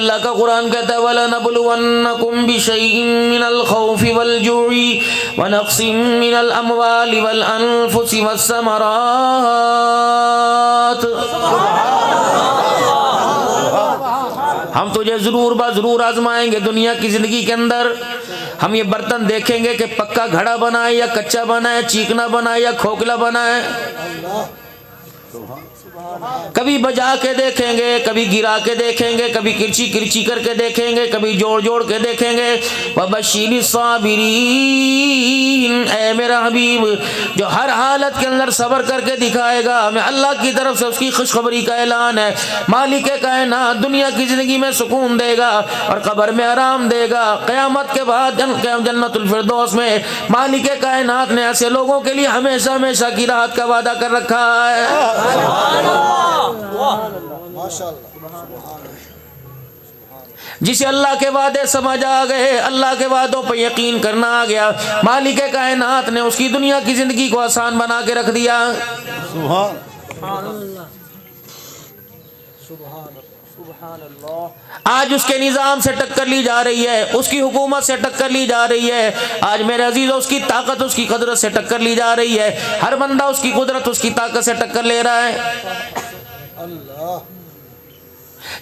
اللہ کا قرآن کہتا ہے وَلَنَبْلُوَنَّكُمْ بِشَيْءٍ مِّنَ الْخَوْفِ وَالْجُوعِ وَنَقْصٍ مِّنَ الْأَمْوَالِ وَالْأَنفُسِ وَالثَّمَرَاتِ۔ ہم تجھے ضرور ضرور آزمائیں گے دنیا کی زندگی کے اندر۔ ہم یہ برتن دیکھیں گے کہ پکا گھڑا بنا ہے یا کچا بنا ہے، چیکنا بنا ہے یا کھوکھلا بنا ہے، کبھی بجا کے دیکھیں گے، کبھی گرا کے دیکھیں گے، کبھی کرچی کرچی کر کے دیکھیں گے، کبھی جوڑ جوڑ کے دیکھیں گے۔ وَبَشِّرِ الصَّابِرِينَ، اے میرا حبیب جو ہر حالت کے اندر صبر کر کے دکھائے گا، میں اللہ کی طرف سے اس کی خوشخبری کا اعلان ہے۔ مالک کائنات دنیا کی زندگی میں سکون دے گا اور قبر میں آرام دے گا، قیامت کے بعد جنت الفردوس میں مالک کائنات نے ایسے لوگوں کے لیے ہمیشہ ہمیشہ کی راحت کا وعدہ کر رکھا ہے۔ جسے اللہ کے وعدے سمجھ آ گئے، اللہ کے وعدوں پہ یقین کرنا آ گیا، مالک کائنات نے اس کی دنیا کی زندگی کو آسان بنا کے رکھ دیا۔ سبحان اللہ۔ آج اس کے نظام سے ٹکر لی جا رہی ہے، اس کی حکومت سے ٹکر لی جا رہی ہے، آج میرے عزیزوں اس کی طاقت اس کی قدرت سے ٹکر لی جا رہی ہے، ہر بندہ اس کی قدرت اس کی طاقت سے ٹکر لے رہا ہے۔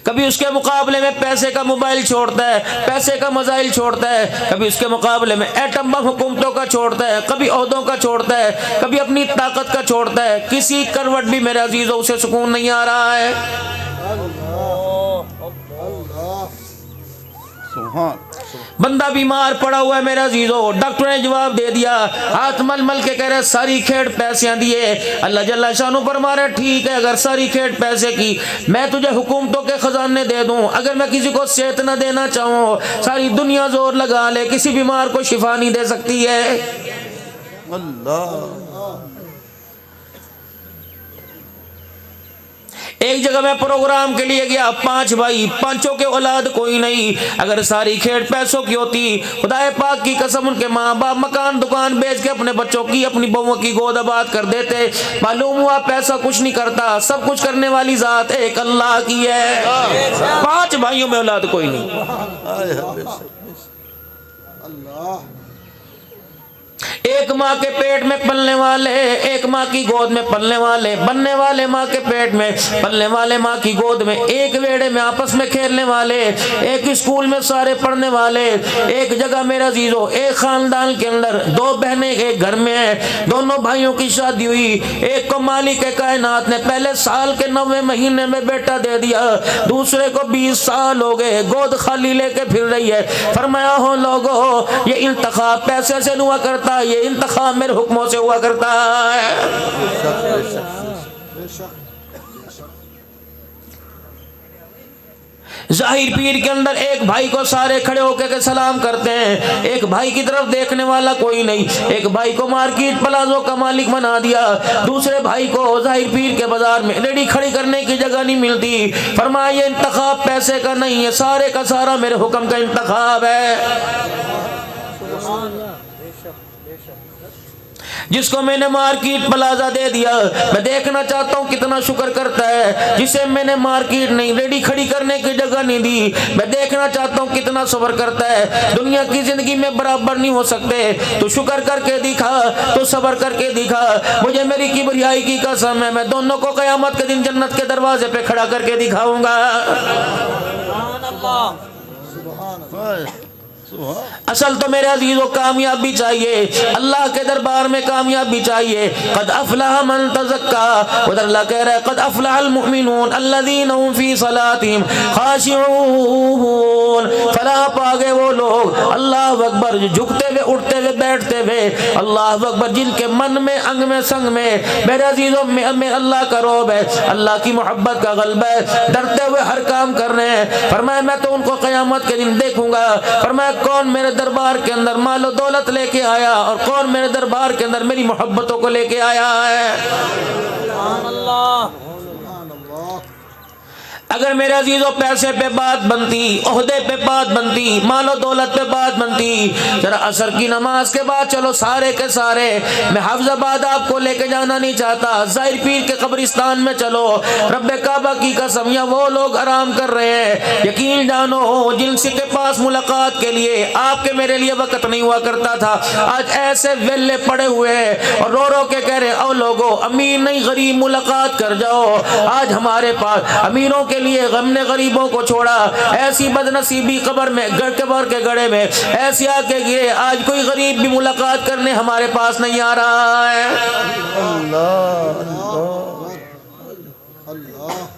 کبھی اس کے مقابلے میں پیسے کا موبائل چھوڑتا ہے، پیسے کا میزائل چھوڑتا ہے، کبھی اس کے مقابلے میں ایٹم بم حکومتوں کا چھوڑتا ہے، کبھی عہدوں کا چھوڑتا ہے، کبھی اپنی طاقت کا چھوڑتا ہے، کسی کروٹ بھی میرے عزیزوں اسے سکون نہیں آ رہا ہے۔ بندہ بیمار پڑا ہوا ہے میرے عزیزو، ڈاکٹر نے جواب دے دیا، ہاتھ مل مل کے کہہ رہے ساری کھیڑ پیسے دیے۔ اللہ جل شانہ فرما رہے ٹھیک ہے، اگر ساری کھیڑ پیسے کی میں تجھے حکومتوں کے خزانے دے دوں، اگر میں کسی کو صحت نہ دینا چاہوں، ساری دنیا زور لگا لے، کسی بیمار کو شفا نہیں دے سکتی ہے۔ اللہ ایک جگہ میں پروگرام کے لیے گیا، 5 بھائی، 5 کے اولاد کوئی نہیں، اگر ساری کھیڑ پیسوں کی ہوتی خدا پاک کی قسم ان کے ماں باپ مکان دکان بیچ کے اپنے بچوں کی اپنی بہووں کی گود آباد کر دیتے۔ معلوم ہوا پیسہ کچھ نہیں کرتا، سب کچھ کرنے والی ذات ایک اللہ کی ہے۔ 5 بھائیوں میں اولاد کوئی نہیں۔ ایک ماں کے پیٹ میں پلنے والے، ایک ماں کی گود میں پلنے والے، بننے والے ماں کے پیٹ میں، پلنے والے ماں کی گود میں، ایک ویڑے میں آپس میں کھیلنے والے، ایک اسکول میں سارے پڑھنے والے، ایک جگہ میرا عزیزو ایک خاندان کے اندر 2 بہنیں ایک گھر میں ہیں، دونوں بھائیوں کی شادی ہوئی، ایک کو مالک کائنات نے پہلے سال کے 9ویں مہینے میں بیٹا دے دیا، دوسرے کو 20 سال ہو گئے گود خالی لے کے پھر رہی ہے۔ فرمایا ہو لوگو یہ انتخاب پیسے سے ہوا کرتا، یہ انتخاب میرے حکموں سے ہوا کرتا ہے۔ ظاہر پیر کے اندر ایک بھائی کو سارے کھڑے ہو کے سلام کرتے ہیں، ایک بھائی کی طرف دیکھنے والا کوئی نہیں، ایک بھائی کو مارکیٹ پلازوں کا مالک بنا دیا، دوسرے بھائی کو ظاہر پیر کے بازار میں ریڑھی کھڑی کرنے کی جگہ نہیں ملتی۔ فرمایا یہ انتخاب پیسے کا نہیں ہے، سارے کا سارا میرے حکم کا انتخاب ہے۔ جس کو میں نے مارکیٹ پلازا دے دیا، میں دیکھنا چاہتا ہوں کتنا شکر کرتا ہے۔ جسے میں نے مارکیٹ نہیں ریڑھی کھڑی کرنے کی جگہ نہیں دی، میں دیکھنا چاہتا ہوں کتنا صبر کرتا ہے۔ دنیا کی زندگی میں برابر نہیں ہو سکتے، تو شکر کر کے دکھا، تو صبر کر کے دکھا۔ مجھے میری کبریائی کی قسم ہے، میں دونوں کو قیامت کے دن جنت کے دروازے پہ کھڑا کر کے دکھاؤں گا۔ اصل تو میرے عزیزو کامیابی چاہیے، اللہ کے دربار میں کامیابی چاہیے۔ قد افلح من تزکا، ادھر اللہ کہہ رہا ہے قد افلح المؤمنون الذین هم فی صلاتهم خاشعون، فلاح پا گئے وہ لوگ اللہ اکبر جو جھکتے ہوئے اٹھتے ہوئے بیٹھتے ہوئے اللہ اکبر، جن کے من میں انگ میں سنگ میں میرے عزیزو میں اللہ کا روب ہے، اللہ کی محبت کا غلبہ ہے، ڈرتے ہوئے ہر کام کر رہے ہیں۔ فرمایا میں تو ان کو قیامت کے دن دیکھوں گا۔ فرمایا کون میرے دربار کے اندر مال و دولت لے کے آیا اور کون میرے دربار کے اندر میری محبتوں کو لے کے آیا ہے۔ اگر میرے عزیزوں پیسے پہ بات بنتی، عہدے پہ بات بنتی، مال و دولت پہ بات بنتی، ذرا عصر کی نماز کے بعد چلو سارے کے سارے، میں حفظ آباد آپ کو لے کے جانا نہیں چاہتا، ظاہر پیر کے قبرستان میں چلو، رب کعبہ کی قسم یا وہ لوگ آرام کر رہے ہیں، یقین جانو جن سے کے پاس ملاقات کے لیے آپ کے میرے لیے وقت نہیں ہوا کرتا تھا، آج ایسے ویلے پڑے ہوئے ہیں اور رو رو کے کہہ رہے او لوگو امیر نہیں غریب ملاقات کر جاؤ۔ آج ہمارے پاس امیروں کے لیے غم نے غریبوں کو چھوڑا، ایسی بدنصیبی قبر میں قبر کے گڑھے میں ایسی آ کے گرے، آج کوئی غریب بھی ملاقات کرنے ہمارے پاس نہیں آ رہا ہے۔ اللہ اللہ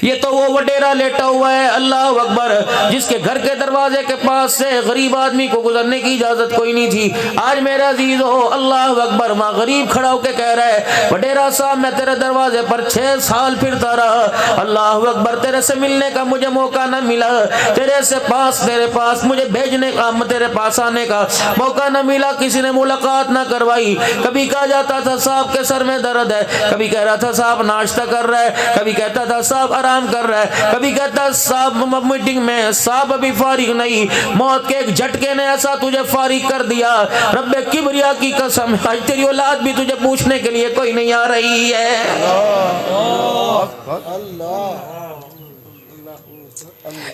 یہ تو وہ وڈیرا لیٹا ہوا ہے، اللہ اکبر، جس کے گھر کے دروازے کے پاس سے غریب آدمی کو گزرنے کی اجازت کوئی نہیں تھی۔ آج میرے عزیز ہو اللہ اکبر، ماں غریب کھڑا ہو کے کہہ رہا ہے وڈیرا صاحب میں تیرے دروازے پر 6 سال پھرتا رہا، اللہ اکبر، تیرے سے ملنے کا مجھے موقع نہ ملا، تیرے پاس مجھے بھیجنے کا، تیرے پاس آنے کا موقع نہ ملا، کسی نے ملاقات نہ کروائی۔ کبھی کہا جاتا تھا صاحب کے سر میں درد ہے، کبھی کہہ رہا تھا صاحب ناشتہ کر رہا ہے، کبھی کہتا تھا صاحب آرام کر رہا ہے، کبھی کہتا ہے صاحب میٹنگ میں، صاحب ابھی فارغ نہیں، موت کے ایک جھٹکے نے ایسا تجھے فارغ کر دیا، رب کبریا کی قسم آج تیری اولاد بھی تجھے پوچھنے کے لیے کوئی نہیں آ رہی ہے۔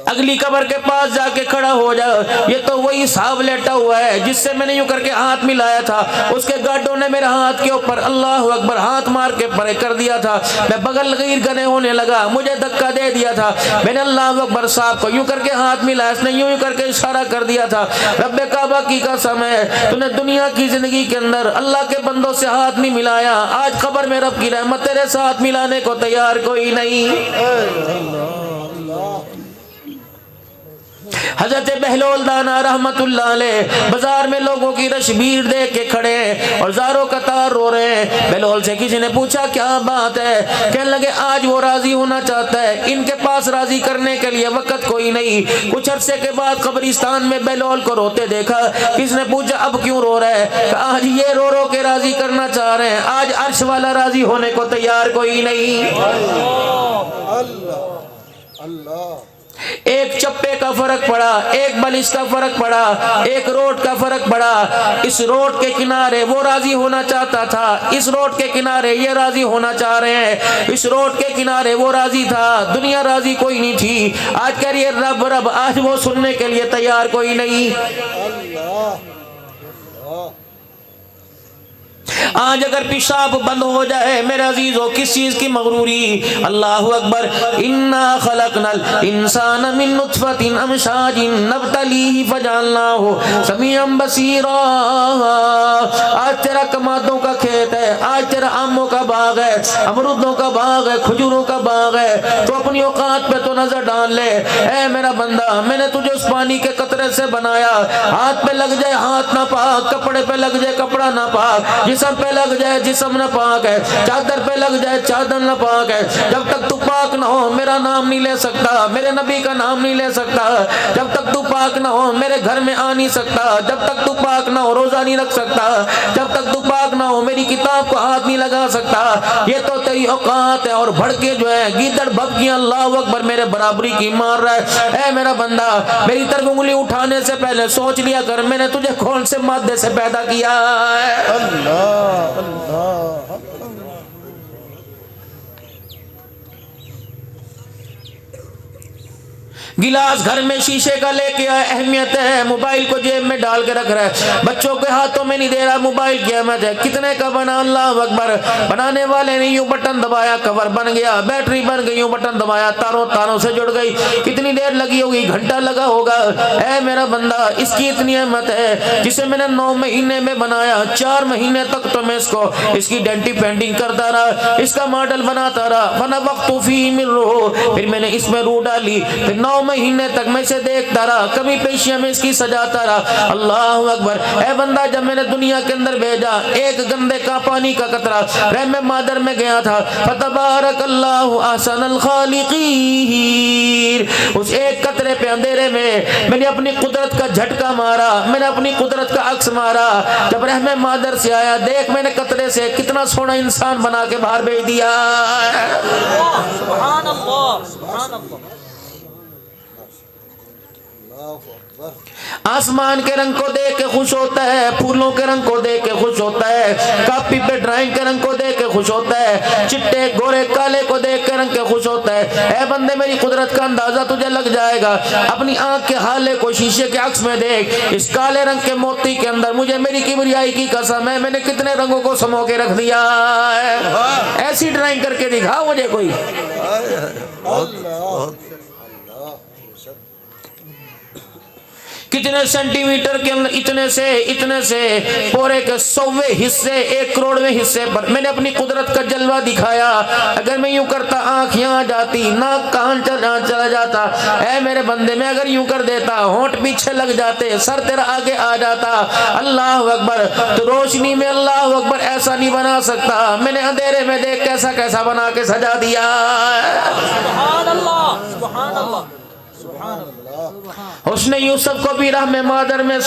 اگلی قبر کے پاس جا کے کھڑا ہو جا، یہ تو وہی صاحب لیٹا ہوا ہے جس سے میں نے یوں کر کے ہاتھ ملایا تھا، اس کے گاڈوں نے میرے ہاتھ کے اوپر اللہ اکبر ہاتھ مار کے پرے کر دیا تھا، میں بغل غیر گنے ہونے لگا، مجھے دھکا دے دیا تھا، میں نے اللہ اکبر صاحب کو یوں کر کے ہاتھ ملایا، اس نے یوں کر کے اشارہ کر دیا تھا، رب کعبہ کی قسم ہے تو نے دنیا کی زندگی کے اندر اللہ کے بندوں سے ہاتھ نہیں ملایا، آج قبر میں رب کی رحمت تیرے ساتھ ملانے کو تیار کوئی نہیں۔ حضرت بہلول دانا رحمت اللہ علیہ بازار میں لوگوں کی رش بھیڑ دیکھ کے کھڑے ہیں اور زاروں قطار رو رہے ہیں۔ بہلول سے کسی نے پوچھا کیا بات ہے؟ کہنے لگے آج وہ راضی ہونا چاہتا ہے، ان کے پاس راضی کرنے کے لیے وقت کوئی نہیں۔ کچھ عرصے کے بعد قبرستان میں بہلول کو روتے دیکھا، کس نے پوچھا اب کیوں رو رہا ہے؟ کہ آج یہ رو رو کے راضی کرنا چاہ رہے ہیں، آج عرش والا راضی ہونے کو تیار کوئی نہیں۔ اللہ اللہ ایک چپے کا فرق پڑا، ایک بلش کا فرق پڑا، ایک روڈ کا فرق پڑا، اس روڈ کے کنارے وہ راضی ہونا چاہتا تھا، اس روڈ کے کنارے یہ راضی ہونا چاہ رہے ہیں، اس روڈ کے کنارے وہ راضی تھا، دنیا راضی کوئی نہیں تھی، آج کہہ رہی ہے رب رب، آج وہ سننے کے لیے تیار کوئی نہیں۔ اللہ آج اگر پیشاب بند ہو جائے میرے عزیزوں کس چیز کی مغروری؟ اللہ اکبر، انا خلقنا الانسان من نطفۃ امشاج نبتلیہ فجعلناہ سمیعا بصیرا۔ آج تیرا کمادوں کا کھیت ہے، آج تیرا آموں کا باغ ہے، امرودوں کا باغ ہے، کھجوروں کا باغ ہے، تو اپنی اوقات پہ تو نظر ڈال لے، اے میرا بندہ میں نے تجھے اس پانی کے قطرے سے بنایا، ہاتھ پہ لگ جائے ہاتھ نہ پاک، کپڑے پہ لگ جائے کپڑا نہ پاک، جسم پہ لگ جائے جسم نہ پاک ہے، چادر پہ لگ جائے چادر نہ پاک ہے، جب تک تو پاک نہ ہو میرا نام نہیں لے سکتا، میرے نبی کا نام نہیں لے سکتا، جب تک تو پاک نہ ہو میرے گھر میں آ نہیں سکتا، جب تک تو پاک نہ ہو روزہ نہیں رکھ سکتا، جب تک تو پاک نہ ہو میری کتاب کو ہاتھ نہیں لگا سکتا، یہ تو تیری اوقات ہے، اور بڑھ کے جو ہے گیدڑ بھبکیاں اللہ اکبر میرے برابری کی مار رہا ہے۔ اے میرا بندہ میری طرف انگلی اٹھانے سے پہلے سوچ لیا کر میں نے تجھے کون سے مادے سے پیدا کیا ہے۔ اللہ اللہ گلاس گھر میں شیشے کا لے کے آئے، اہمیت ہے، موبائل کو جیب میں ڈال کے رکھ رہا ہے، بچوں کے ہاتھوں میں نہیں دے رہا، موبائل کی اہمیت ہے، کتنے کا بنا اللہ اکبر، بنانے والے نے یوں بٹن دبایا کور بن گیا، بیٹری بن گئی، یوں بٹن دبایا تاروں سے جڑ گئی، کتنی دیر لگی ہوگی؟ گھنٹہ لگا ہوگا۔ اے میرا بندہ اس کی اتنی اہمیت ہے جسے میں نے 9 مہینے میں بنایا، 4 مہینے تک تو میں اس کی ڈینٹی پینٹنگ کرتا رہا، اس کا ماڈل بناتا رہا، فنفخت فیہ من روح، پھر میں نے اس میں روح ڈالی، پھر 9 مہینے تک میں اسے دیکھتا رہا، کبھی پیشیاں میں اس کی سجاتا رہا۔ اللہ اکبر، اے بندہ جب میں نے دنیا کے اندر بھیجا ایک گندے کا پانی کا قطرہ رحم مادر میں گیا تھا، فتبارک اللہ احسن الخالقین، اس ایک قطرے پہ اندھیرے میں نے اپنی قدرت کا جھٹکا مارا, میں نے اپنی قدرت کا عکس مارا. جب رحم مادر سے آیا, دیکھ میں نے قطرے سے کتنا سونا انسان بنا کے باہر بھیج دیا. سبحان اللہ, سبحان اللہ. آسمان کے رنگ کو دیکھ کے خوش ہوتا ہے, پھولوں کے رنگ کو دیکھ کے خوش ہوتا ہے, کاپی پہ ڈرائنگ کے رنگ کو دیکھ کے خوش ہوتا ہے, چٹے گورے کالے کو دیکھ کے رنگ کے خوش ہوتا ہے. اے بندے میری قدرت کا اندازہ تجھے لگ جائے گا. اپنی آنکھ کے حالے کو شیشے کے عکس میں دیکھ, اس کالے رنگ کے موتی کے اندر مجھے میری کبریائی کی قسم ہے میں نے کتنے رنگوں کو سمو کے رکھ دیا ہے. ایسی ڈرائنگ کر کے دکھا مجھے کوئی. کتنے سینٹی میٹر کے اندر اتنے سے پورے کے 100ویں حصے 1 کروڑویں حصے پر میں نے اپنی قدرت کا جلوہ دکھایا. اگر میں یوں کرتا آنکھ یہاں جاتی, ناک کان چلا جاتا. اے میرے بندے میں اگر یوں کر دیتا ہونٹ پیچھے لگ جاتے, سر تیرا آگے آ جاتا. اللہ اکبر. تو روشنی میں اللہ اکبر ایسا نہیں بنا سکتا. میں نے اندھیرے میں دیکھ کیسا بنا کے سجا دیا. سبحان اللہ, سبحان اللہ, سبحان اللہ. حسن یوسف کو بھی رحم مادر میں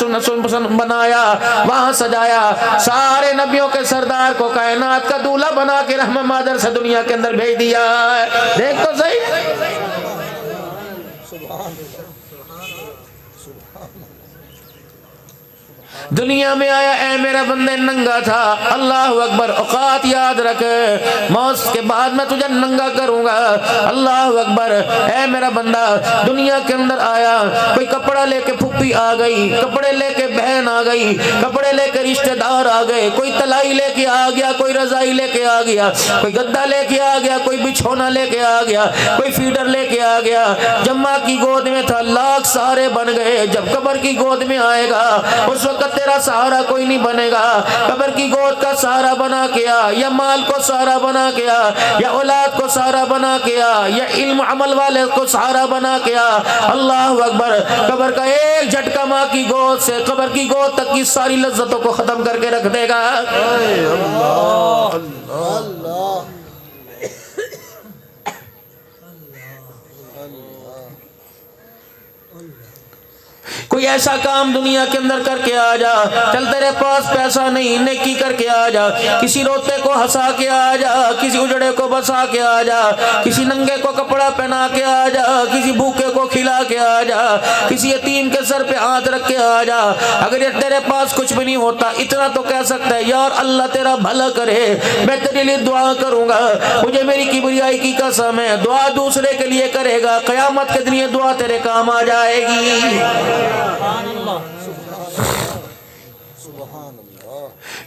بنایا, وہاں سجایا. سارے نبیوں کے سردار کو کائنات کا دولہا بنا کے رحم مادر سے دنیا کے اندر بھیج دیا. دیکھ تو صحیح. دنیا میں آیا اے میرا بندے ننگا تھا. اللہ اکبر. اوقات یاد رکھ, موت کے بعد میں تجھے ننگا کروں گا. اللہ اکبر. اے میرا بندہ دنیا کے اندر آیا, کوئی کپڑا لے کے پھپھی آ گئی, کپڑے لے کے بہن آ گئی, کپڑے لے کے رشتہ دار آ گئے, کوئی تلائی لے کے آ گیا, کوئی رضائی لے کے آ گیا, کوئی گدا لے کے آ گیا, کوئی بچھونا لے کے آ گیا, کوئی فیڈر لے کے آ گیا. جب ماں کی گود میں تھا لاکھ سہارے بن گئے. جب قبر کی گود میں آئے گا اس وقت تیرا سہارا کوئی نہیں بنے گا. قبر کی گود کا سہارا بنا کیا, یا مال کو سہارا بنا کیا, یا اولاد کو سہارا بنا کیا, یا علم عمل والے کو سہارا بنا کیا. اللہ اکبر. قبر کا ایک جھٹکا ماں کی گود سے قبر کی گود تک کی ساری لذتوں کو ختم کر کے رکھ دے گا. کوئی ایسا کام دنیا کے اندر کر کے آ جا. چل تیرے پاس پیسہ نہیں, نیکی کر کے آ جا. کسی روتے کو ہنسا کے آ جا, کسی اجڑے کو بسا کے آ جا, کسی ننگے کو کپڑا پہنا کے آ جا, کسی بھوکے کو کھلا کے آ جا, کسی یتیم کے سر پہ ہاتھ رکھ کے آ جا. اگر یہ تیرے پاس کچھ بھی نہیں ہوتا اتنا تو کہہ سکتا ہے یار اللہ تیرا بھلا کرے, میں تیرے لیے دعا کروں گا. مجھے میری کبریائی کی قسم ہے دعا دوسرے کے لیے کرے گا, قیامت کے دن یہ دعا تیرے کام آ جائے گی. سبحان اللہ.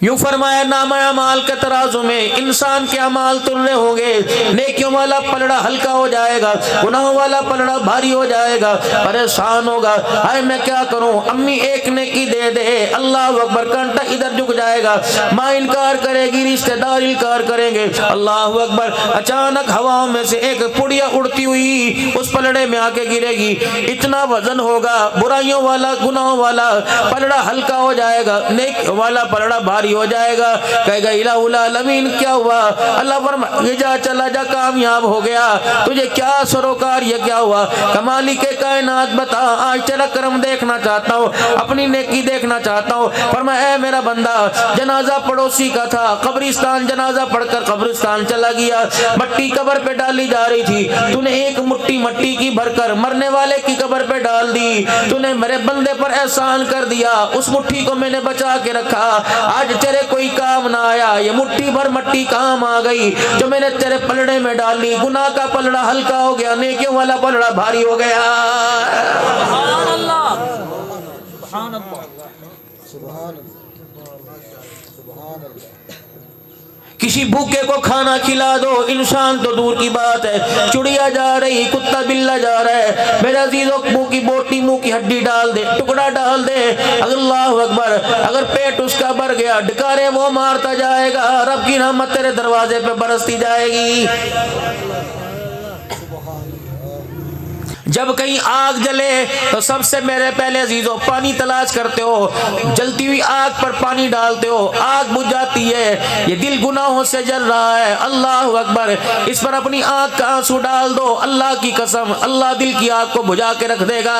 یوں فرمایا نامہ اعمال کے ترازو میں انسان کے اعمال تلنے ہوں گے. نیکیوں والا پلڑا ہلکا ہو جائے گا, گناہوں والا پلڑا بھاری ہو جائے گا. پریشان ہوگا, ہائے میں کیا کروں, امی ایک نیکی دے دے. اللہ اکبر. کانٹا ادھر جھک جائے گا, ماں انکار کرے گی, رشتہ دار انکار کریں گے. اللہ اکبر. اچانک ہواؤں میں سے ایک پڑیا اڑتی ہوئی اس پلڑے میں آ کے گرے گی. اتنا وزن ہوگا, برائیوں والا گناہوں والا پلڑا ہلکا ہو جائے گا, نیک والا پلڑا بھاری ہو جائے گا. کہے گا الہ العالمین کیا ہوا؟ اللہ فرمائے جا چلا جا, کامیاب ہو گیا. تجھے کیا سروکار, یہ کیا ہوا؟ کمالی کے کائنات بتا, آج تیرا کرم دیکھنا چاہتا ہوں, اپنی نیکی دیکھنا چاہتا ہوں. فرمایا اے میرا بندہ جنازہ پڑوسی کا تھا, قبرستان جنازہ پڑھ کر قبرستان چلا گیا. مٹی قبر پہ ڈالی جا رہی تھی, تو نے ایک مٹی کی بھر کر مرنے والے کی قبر پہ ڈال دی. تو نے میرے بندے پر احسان کر دیا, اس مٹھی کو میں نے بچا کے رکھا. آج تیرے کوئی کام نہ آیا, یہ مٹھی بھر مٹی کام آ گئی جو میں نے تیرے پلڑے میں ڈالی. گناہ کا پلڑا ہلکا ہو گیا, نیکیوں والا پلڑا بھاری ہو گیا. سبحان اللہ, سبحان اللہ, سبحان اللہ. سبحان اللہ. کسی بھوکے کو کھانا کھلا دو, انسان تو دور کی بات ہے, چڑیا جا رہی, کتا بلا جا رہا ہے, میرا عزیزوں منہ کی بوٹی, منہ کی ہڈی ڈال دے, ٹکڑا ڈال دے. اللہ اکبر. اگر پیٹ اس کا بھر گیا, ڈکارے وہ مارتا جائے گا, رب کی رحمت تیرے دروازے پہ برستی جائے گی. جب کہیں آگ جلے تو سب سے میرے پہلے عزیزوں پانی تلاش کرتے ہو، جلتی ہوئی آگ پر پانی ڈالتے ہو، آگ بجھ جاتی ہے، یہ دل گناہوں سے جل رہا ہے، اللہ اکبر، اس پر اپنی آنکھ کا آنسو ڈال دو، اللہ کی قسم اللہ دل کی آگ کو بجھا کے رکھ دے گا۔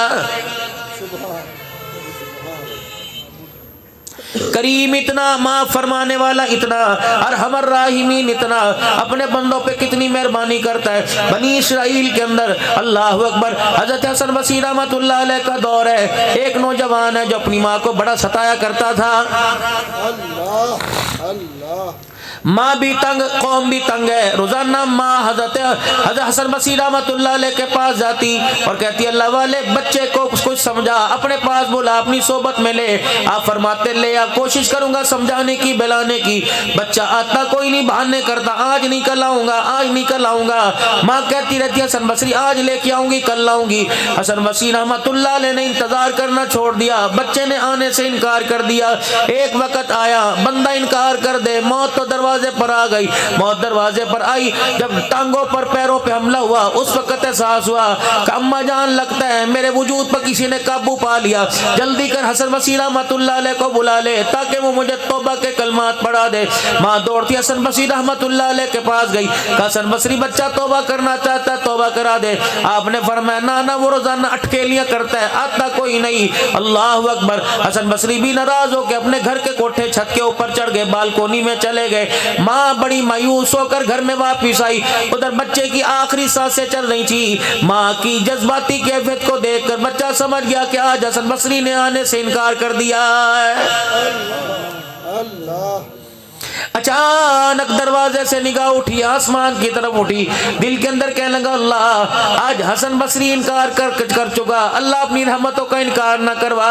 کریم اتنا، معاف فرمانے والا اتنا، ارحم الراحمین اتنا، اپنے بندوں پہ کتنی مہربانی کرتا ہے۔ بنی اسرائیل کے اندر اللہ اکبر حضرت حسن بصری رحمۃ اللہ علیہ کا دور ہے، ایک نوجوان ہے جو اپنی ماں کو بڑا ستایا کرتا تھا، اللہ اللہ ماں بھی تنگ قوم بھی تنگ ہے، روزانہ ماں حضرت حسن بصری رحمۃ اللہ علیہ کے پاس جاتی اور کہتی اللہ والے بچے کو کچھ سمجھا، اپنے پاس بولا، اپنی صحبت میں لے۔ آپ فرماتے لے یا کوشش کروں گا سمجھانے کی بلانے کی، بچہ آتا کوئی نہیں، بہانے کرتا، آج نہیں کل آؤں گا، آج نہیں کل آؤں گا۔ ماں کہتی رہتی حسن بصری آج لے کے آؤں گی، کل لاؤں گی۔ حسن بصری رحمۃ اللہ علیہ نے انتظار کرنا چھوڑ دیا، بچے نے آنے سے انکار کر دیا۔ ایک وقت آیا بندہ انکار کر دے، موت تو دروازے پر آ گئی، موت دروازے پر آئی، جب ٹانگوں پر پیروں پہ حملہ ہوا اس وقت احساس ہوا کہ اماں جان لگتا ہے میرے وجود پر کسی نے قابو پا لیا، جلدی کر حسن بصری رحمۃ اللہ علیہ کو بلا لے تاکہ وہ مجھے توبہ کے کلمات پڑھا دے۔ ماں دوڑتی حسن بصری رحمۃ اللہ علیہ کے پاس گئی، کہا حسن بصری بچہ توبہ کرنا چاہتا ہے، توبہ کرا دے۔ آپ نے فرمایا نانا وہ روزانہ اٹکیلیاں کرتا ہے، آتا کوئی نہیں۔ اللہ اکبر، حسن بصری بھی ناراض ہو کے اپنے گھر کے کوٹھے چھت کے اوپر چڑھ گئے، بالکونی میں چلے گئے۔ ماں بڑی مایوس ہو کر گھر میں واپس آئی، ادھر بچے کی آخری سانسیں چل رہی تھی۔ ماں کی جذباتی کیفیت کو دیکھ کر بچہ سمجھ گیا کہ آج حسن بصری نے آنے سے انکار کر دیا ہے۔ اللہ اچانک دروازے سے نگاہ اٹھی، آسمان کی طرف اٹھی، دل کے اندر کہنے لگا اللہ آج حسن بصری انکار کر چکا، اللہ اپنی رحمتوں کا انکار نہ کروا،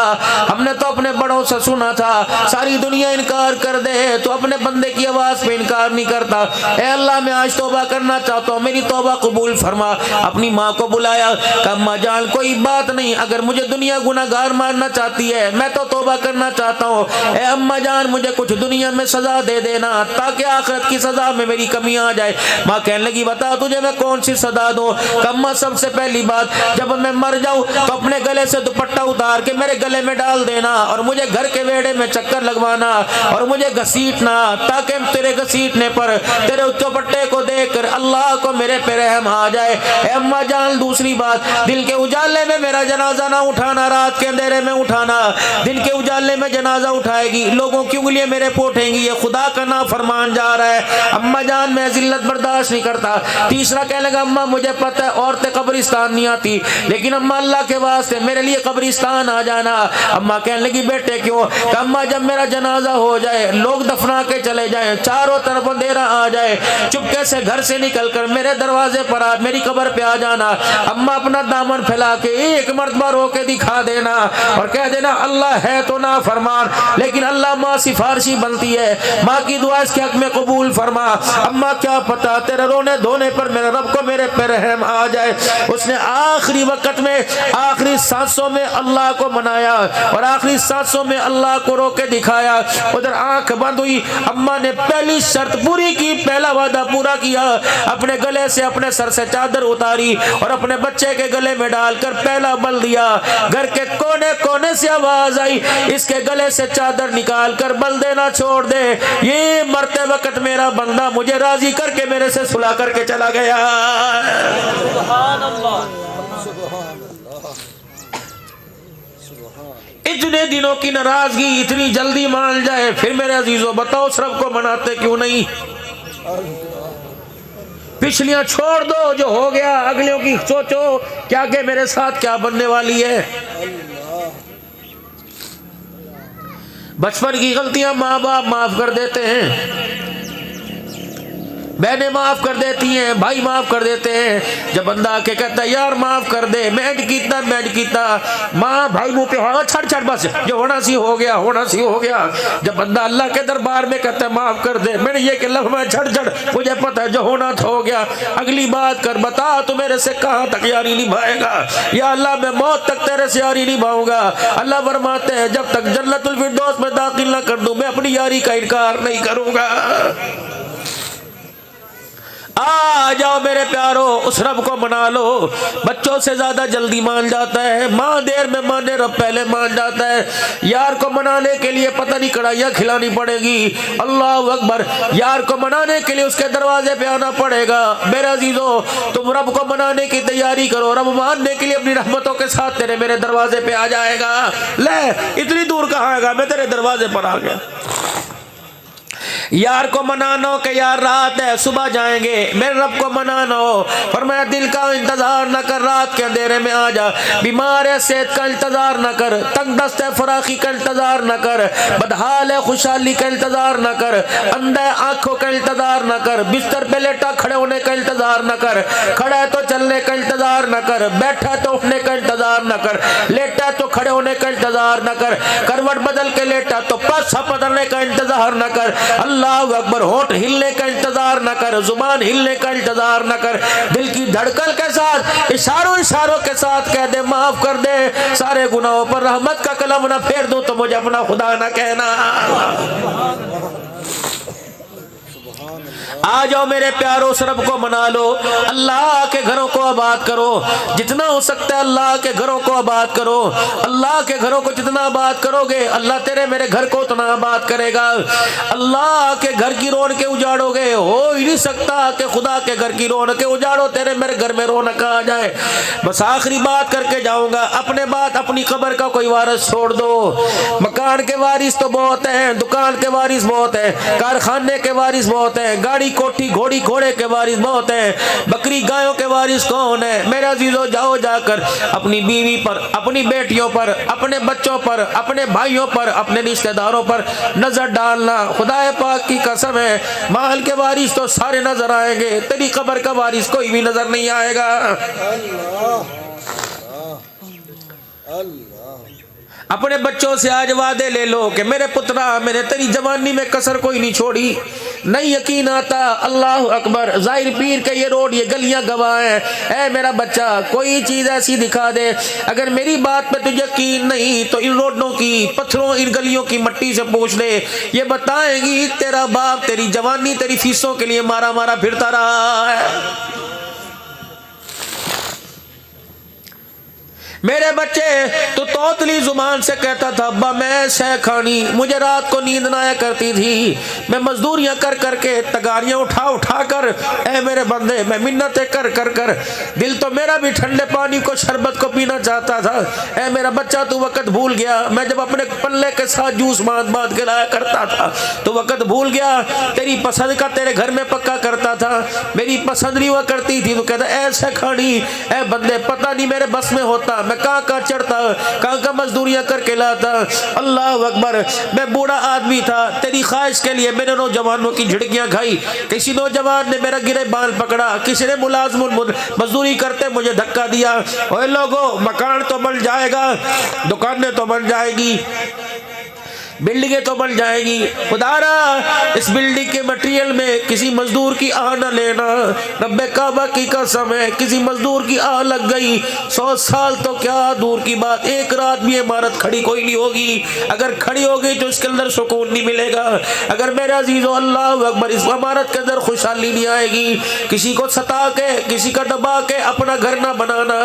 ہم نے تو اپنے بڑوں سے سنا تھا ساری دنیا انکار کر دے تو اپنے بندے کی آواز پہ انکار نہیں کرتا، اے اللہ میں آج توبہ کرنا چاہتا ہوں، میری توبہ قبول فرما۔ اپنی ماں کو بلایا کہ اماں جان کوئی بات نہیں، اگر مجھے دنیا گناہگار ماننا چاہتی ہے میں تو توبہ کرنا چاہتا ہوں، اے اماں جان مجھے کچھ دنیا میں سزا دے دینا تاکہ آخرت کی سزا میں میری کمی آ جائے۔ ماں کہنے لگی بتا تجھے میں کون سی سزا دوں؟ کما سب سے پہلی بات جب میں مر جاؤں تو اپنے گلے سے دوپٹہ اتار کے میرے گلے میں ڈال دینا اور مجھے گھر کے ویڑے میں چکر لگوانا اور مجھے گھسیٹنا تاکہ تیرے گھسیٹنے پر تیرے دوپٹے کو دیکھ کر اللہ کو میرے پہ رحم آ جائے۔ اے اماں جان دوسری بات دل کے اجالے میں میرا جنازہ نہ اٹھانا، رات کے اندھیرے میں اٹھانا، دل کے اجالے میں جنازہ اٹھائے گی، لوگوں کی انگلیاں میرے پوٹیں گی، یہ خدا کا فرمان جا رہا ہے، اماں جان میں ذلت برداشت نہیں کرتا۔ تیسرا کہنے لگا اماں مجھے پتہ ہے عورتیں قبرستان نہیں آتی لیکن اماں اللہ کے واسطے میرے لیے قبرستان آ جانا۔ اماں کہنے لگی بیٹے کیوں؟ کہ اماں جب میرا جنازہ ہو جائے لوگ دفنا کے چلے جائیں، چاروں طرف اندھیرا آ جائے، چپکے سے گھر سے نکل کر میرے دروازے پر میری قبر پہ آ جانا، اماں اپنا دامن پھیلا کے ایک مرتبہ رو کے دکھا دینا اور کہہ دینا اللہ ہے تو نا فرمان لیکن اللہ ماں سفارشی بنتی ہے، ماں کی دعا اس کے حق میں قبول فرما۔ اماں کیا پتا تیرے رونے دھونے پر میرے رب کو میرے پہ رحم آ جائے۔ اس نے آخری وقت میں آخری سانسوں میں اللہ کو منایا اور آخری سانسوں میں اللہ کو رو کے دکھایا، ادھر آنکھ بند ہوئی، اماں نے پہلی شرط پوری کی، پہلا وعدہ پورا کیا، اپنے گلے سے اپنے سر سے چادر اتاری اور اپنے بچے کے گلے میں ڈال کر پہلا بل دیا۔ گھر کے کونے کونے سے آواز آئی اس کے گلے سے چادر نکال کر بل دینا چھوڑ دے، یہ مرتے وقت میرا بندہ مجھے راضی کر کے میرے سے صلح کر کے چلا گیا۔ سبحان اللہ، سبحان اللہ سبحان اتنے دنوں کی ناراضگی اتنی جلدی مان جائے، پھر میرے عزیزوں بتاؤ اس رب کو مناتے کیوں نہیں؟ پچھلیاں چھوڑ دو جو ہو گیا، اگلیوں کی سوچو کیا کہ میرے ساتھ کیا بننے والی ہے۔ بچپن کی غلطیاں ماں باپ معاف کر دیتے ہیں، بہنیں معاف کر دیتی ہیں، بھائی معاف کر دیتے ہیں، جب بندہ آ کے کہتا ہے یار معاف کر دے، میں کیتا ماں بھائی منہ پہ ہاں چھڑ بس جو ہونا سی ہو گیا۔ جب بندہ اللہ کے دربار میں کہتا ہے معاف کر دے، میں نے یہ کہ لفظ چھڑ مجھے پتہ ہے جو ہونا تھا ہو گیا، اگلی بات کر بتا تو میرے سے کہاں تک یاری نبھائے گا؟ یا اللہ میں موت تک تیرے سے یاری نبھاؤں گا۔ اللہ فرماتے ہیں جب تک جنت الفردوس میں داخل نہ کر دوں میں اپنی یاری کا انکار نہیں کروں گا۔ آ جاؤ میرے پیارو اس رب کو منا لو. بچوں سے زیادہ جلدی مان جاتا ہے, ماں دیر میں مانے رب پہلے مان جاتا ہے. یار کو منانے کے لیے پتہ نہیں کڑھائیاں کھلانی پڑے گی. اللہ اکبر. یار کو منانے کے لیے اس کے دروازے پہ آنا پڑے گا. میرے عزیزو تم رب کو منانے کی تیاری کرو, رب ماننے کے لیے اپنی رحمتوں کے ساتھ تیرے میرے دروازے پہ آ جائے گا. لے اتنی دور کہاں آئے گا, میں تیرے دروازے پر آ گیا. یار کو منانو کہ یار رات ہے صبح جائیں گے, میرے رب کو منانو. فرمایا دل کا انتظار نہ کر, رات کے اندھیرے میں آ جا. بیمار ہے صحت کا انتظار نہ کر, تنگ دست ہے فراخی کا انتظار نہ کر, بدحال ہے خوشحالی کا انتظار نہ کر, اندھا ہے آنکھوں کا انتظار نہ کر, بستر پہ لیٹا کھڑے ہونے کا انتظار نہ کر, کھڑا ہے تو چلنے کا انتظار نہ کر, بیٹھا ہے تو اٹھنے کا انتظار نہ کر, لیٹا ہے تو کھڑے ہونے کا انتظار نہ کر, کروٹ بدل کے لیٹا تو پاسا بدلنے کا انتظار نہ کر. اللہ اکبر. ہونٹ ہلنے کا انتظار نہ کر, زبان ہلنے کا انتظار نہ کر, دل کی دھڑکن کے ساتھ اشاروں کے ساتھ کہہ دے معاف کر دے سارے گناہوں پر رحمت کا کلم نہ پھیر دوں تو مجھے اپنا خدا نہ کہنا. آ جاؤ میرے پیارو اس رب کو منا لو. اللہ کے گھروں کو آباد کرو جتنا ہو سکتا ہے, اللہ کے گھروں کو آباد کرو. اللہ کے گھروں کو جتنا آباد کرو گے اللہ تیرے میرے گھر کو اتنا آباد کرے گا. اللہ کے گھر کی رونقیں اجاڑو گے, ہو ہی نہیں سکتا کہ خدا کے گھر کی رونقیں اجاڑو تیرے میرے گھر میں رونق آ جائے. بس آخری بات کر کے جاؤں گا, اپنے بات اپنی قبر کا کوئی وارث چھوڑ دو. مکان کے وارث تو بہت ہیں, دکان کے وارث بہت ہیں, کارخانے کے وارث بہت ہیں, گاڑی کوٹھی گھوڑی گھوڑے کے وارث بہت ہیں, بکری گایوں کے وارث کون ہے؟ میرے عزیزو جاؤ جا کر اپنی بیوی پر, اپنی بیٹیوں پر, اپنے بچوں پر, اپنے بھائیوں پر, اپنے رشتہ داروں پر نظر ڈالنا. خدا پاک کی قسم ہے مال کے وارث تو سارے نظر آئیں گے, تیری قبر کا وارث کوئی بھی نظر نہیں آئے گا. اللہ اپنے بچوں سے آج وعدے لے لو کہ میرے پترا میں نے تیری جوانی میں کسر کوئی نہیں چھوڑی. نہیں یقین آتا, اللہ اکبر, ظاہر پیر کے یہ روڈ یہ گلیاں گواہ ہیں. اے میرا بچہ کوئی چیز ایسی دکھا دے, اگر میری بات پہ تجھے یقین نہیں تو ان روڈوں کی پتھروں ان گلیوں کی مٹی سے پوچھ لے, یہ بتائیں گی تیرا باپ تیری جوانی تیری فیسوں کے لیے مارا مارا پھرتا رہا ہے. میرے بچے تو توتلی زبان سے کہتا تھا ابا میں سہ کھانی, مجھے رات کو نیند نہ آیا کرتی تھی, میں مزدوریاں کر کر کے تگاریاں اٹھا کر, اے میرے بندے میں منتیں کر کر, دل تو میرا بھی ٹھنڈے پانی کو شربت کو پینا چاہتا تھا. اے میرا بچہ تو وقت بھول گیا, میں جب اپنے پلے کے ساتھ جوس باندھ کے لایا کرتا تھا تو وقت بھول گیا, تیری پسند کا تیرے گھر میں پکا کرتا تھا, میری پسند نہیں ہوا کرتی تھی تو کہتا اے سہ کھانی, اے بندے پتہ نہیں میرے بس میں ہوتا, میں کہاں چڑھتا, کہاں مزدوریاں کر کے لاتا. اللہ اکبر. میں بوڑھا آدمی تھا, تیری خواہش کے لیے میں نے نوجوانوں کی جھڑکیاں کھائی, کسی نوجوان نے میرا گرے بال پکڑا, کسی نے ملازم مزدوری کرتے مجھے دھکا دیا. اوے لوگو مکان تو بن جائے گا, دکانیں تو بن جائے گی, بلڈنگیں تو بن جائے گی, خدا را اس بلڈنگ کے مٹیریل میں کسی مزدور کی آہ نہ لینا. رب کعبہ کی قسم ہے کسی مزدور کی آہ لگ گئی 100 سال تو کیا دور کی بات, ایک رات بھی عمارت کھڑی کوئی نہیں ہوگی, اگر کھڑی ہوگی تو اس کے اندر سکون نہیں ملے گا. اگر میرے عزیزو اللہ اکبر اس عمارت کے اندر خوشحالی نہیں آئے گی, کسی کو ستا کے کسی کا دبا کے اپنا گھر نہ بنانا,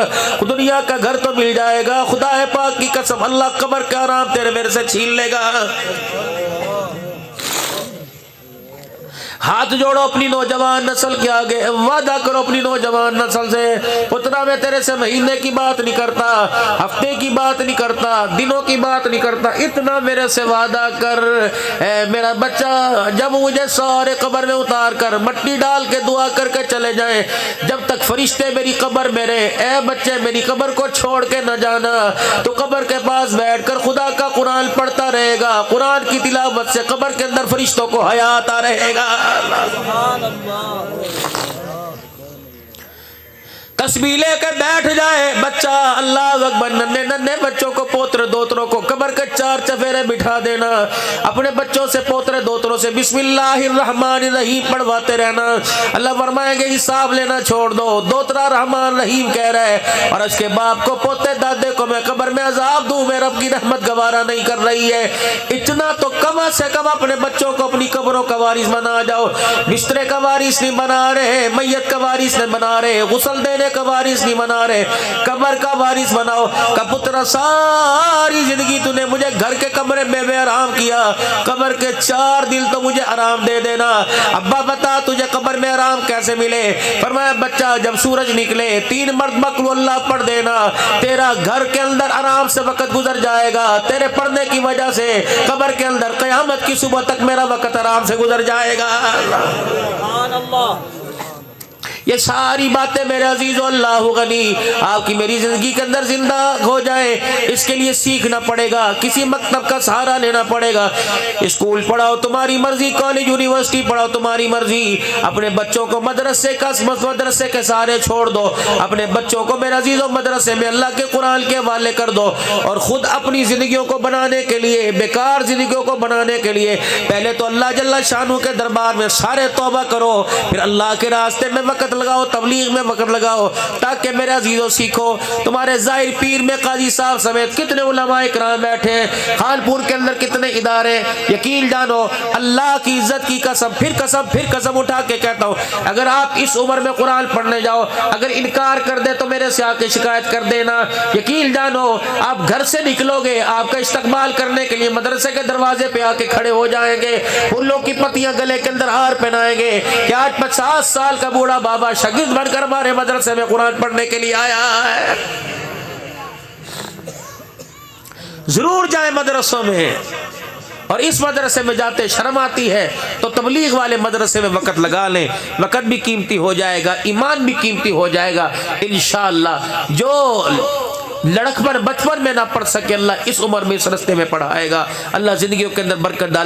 دنیا کا گھر تو مل جائے گا, خدا پاک کی قسم اللہ قبر کا آرام تیرے میرے سے چھین لے گا. ہاتھ جوڑو اپنی نوجوان نسل کے آگے, وعدہ کرو اپنی نوجوان نسل سے, پترا میں تیرے سے مہینے کی بات نہیں کرتا, ہفتے کی بات نہیں کرتا, دنوں کی بات نہیں کرتا, اتنا میرے سے وعدہ کر. اے میرا بچہ جب مجھے سارے قبر میں اتار کر مٹی ڈال کے دعا کر کے چلے جائیں, جب تک فرشتے میری قبر میرے, اے بچے میری قبر کو چھوڑ کے نہ جانا, تو قبر کے پاس بیٹھ کر خدا کا قرآن پڑھتا رہے گا, قرآن کی تلاوت سے قبر کے اندر فرشتوں کو حیات آ رہے گا. سبحان اللہ. تسبیح لے کے بیٹھ جائے بچہ, اللہ اکبر. ننے بچوں کو پوتر دوتروں کو قبر کے 4 چفیرے بٹھا دینا, اپنے بچوں سے پوترے دوتروں سے بسم اللہ الرحمن الرحیم پڑھواتے رہنا. اللہ فرمائیں گے حساب لینا چھوڑ دو, دوترا رحمان رحیم کہہ رہا ہے, اور اس کے باپ کو پوتے دادے کو میں قبر میں میں عذاب دوں، میں رب کی رحمت گوارا نہیں کر رہی ہے، اتنا تو کم سے کم اپنے بچوں کو اپنی قبروں کا وارث بنا جاؤ۔ بسترے کا وارث نہیں بنا رہے، میت کا وارث نہیں بنا رہے، غسل دینے کا وارث نہیں بنا رہے، قبر کا وارث بناؤ۔ کہ پتر ساری زندگی تو نے مجھے گھر کے کمرے میں بے آرام کیا، قبر کے 4 دن تو مجھے آرام دے دینا۔ ابا بتا تجھے قبر میں آرام کیسے ملے؟ فرمایا بچہ جب سورج نکلے 3 مرتبہ قل اللہ پڑھ دینا، تیرا گھر کے اندر آرام سے وقت گزر جائے گا، تیرے پڑھنے کی وجہ سے قبر کے اندر قیامت کی صبح تک میرا وقت آرام سے گزر جائے گا۔ سبحان اللہ۔ یہ ساری باتیں میرے عزیزو اللہ غنی آپ کی میری زندگی کے اندر زندہ ہو جائے، اس کے لیے سیکھنا پڑے گا، کسی مکتب کا سہارا لینا پڑے گا۔ اسکول پڑھاؤ تمہاری مرضی، کالج یونیورسٹی پڑھاؤ تمہاری مرضی، اپنے بچوں کو مدرسے کے سہارے چھوڑ دو، اپنے بچوں کو میرے عزیزو مدرسے میں اللہ کے قرآن کے حوالے کر دو، اور خود اپنی زندگیوں کو بنانے کے لیے، بیکار زندگیوں کو بنانے کے لیے پہلے تو اللہ جل شانہ کے دربار میں سارے توبہ کرو، پھر اللہ کے راستے میں وقت لگاؤ، تبلیغ میں وقت لگاؤ، تاکہ میرے عزیزوں سیکھو۔ تمہارے ظاہر پیر میں قاضی صاحب سمیت کتنے علماء کرام بیٹھے ہیں، خانپور کے اندر کتنے ادارے، یقین جانو اللہ کی عزت کی قسم، پھر قسم اٹھا کے کہتا ہوں، اگر آپ اس عمر میں قرآن پڑھنے جاؤ، اگر انکار کر دے تو میرے سے آ کے شکایت کر دینا۔ یقین جانو آپ گھر سے نکلو گے، آپ کا استقبال کرنے کے لیے مدرسے کے دروازے پہ آ کے کھڑے ہو جائیں گے، پھولوں کی پتیاں گلے کے اندر ہار پہنائیں گے کہ آج 50 سال کا بوڑھا بابا شاگرد بن کر ہمارے مدرسے میں قرآن پڑھنے کے لیے آیا ہے۔ ضرور جائیں مدرسوں میں، اور اس مدرسے میں جاتے شرم آتی ہے تو تبلیغ والے مدرسے میں وقت لگا لیں، وقت بھی قیمتی ہو جائے گا، ایمان بھی قیمتی ہو جائے گا انشاءاللہ۔ جو لڑک پر بچپن میں نہ پڑھ سکے اللہ اس عمر میں اس رستے میں پڑھائے گا۔ اللہ زندگیوں کے اندر برکت ڈالے۔